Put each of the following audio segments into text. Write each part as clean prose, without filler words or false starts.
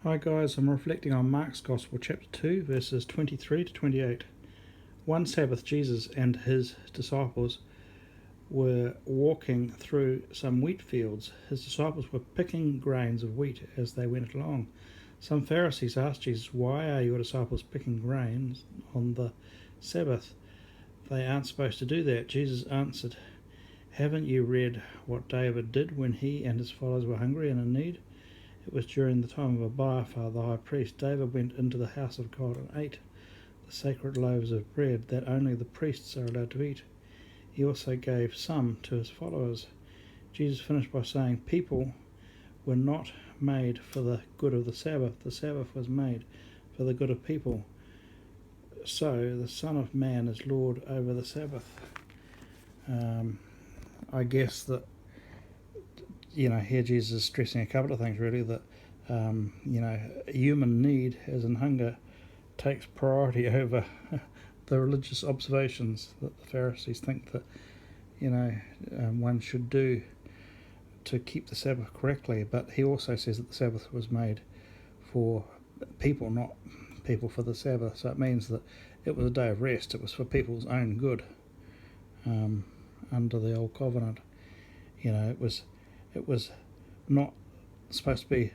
Hi guys, I'm reflecting on Mark's Gospel, chapter 2, verses 23 to 28. One Sabbath, Jesus and his disciples were walking through some wheat fields. His disciples were picking grains of wheat as they went along. Some Pharisees asked Jesus, "Why are your disciples picking grains on the Sabbath? They aren't supposed to do that." Jesus answered, "Haven't you read what David did when he and his followers were hungry and in need? It was during the time of Abiathar the high priest. David went into the house of God and ate the sacred loaves of bread that only the priests are allowed to eat. He also gave some to his followers." Jesus finished by saying, "People were not made for the good of the Sabbath was made for the good of people. So the Son of Man is Lord over the Sabbath." I guess that here Jesus is stressing a couple of things really, that human need, as in hunger, takes priority over the religious observations that the Pharisees think that one should do to keep the Sabbath correctly. But he also says that the Sabbath was made for people, not people for the Sabbath. So it means that it was a day of rest. It was for people's own good under the old covenant. It was not supposed to be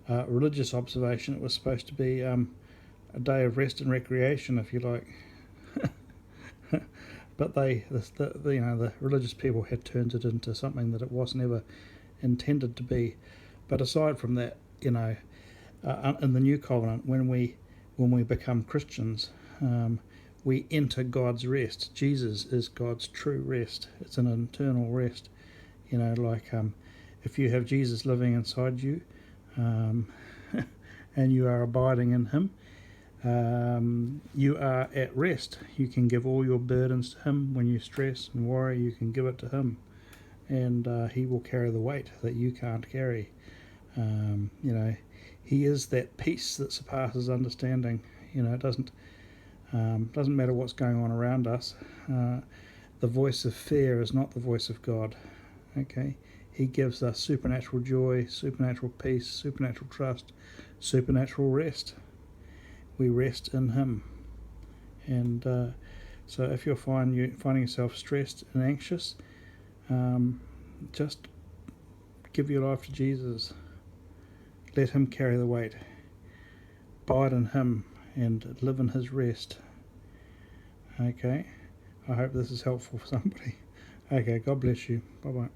a religious observation. It was supposed to be a day of rest and recreation, if you like. But the religious people had turned it into something that it was never intended to be. But aside from that, in the new covenant, when we become Christians, we enter God's rest. Jesus is God's true rest. It's an internal rest. If you have Jesus living inside you, and you are abiding in him, you are at rest. You can give all your burdens to him. When you stress and worry, you can give it to him, and he will carry the weight that you can't carry. He is that peace that surpasses understanding. It doesn't matter what's going on around us. The voice of fear is not the voice of God. Okay, he gives us supernatural joy, supernatural peace, supernatural trust, supernatural rest. We rest in him. And so if you're finding yourself stressed and anxious, just give your life to Jesus. Let him carry the weight. Abide in him and live in his rest. Okay, I hope this is helpful for somebody. Okay, God bless you. Bye-bye.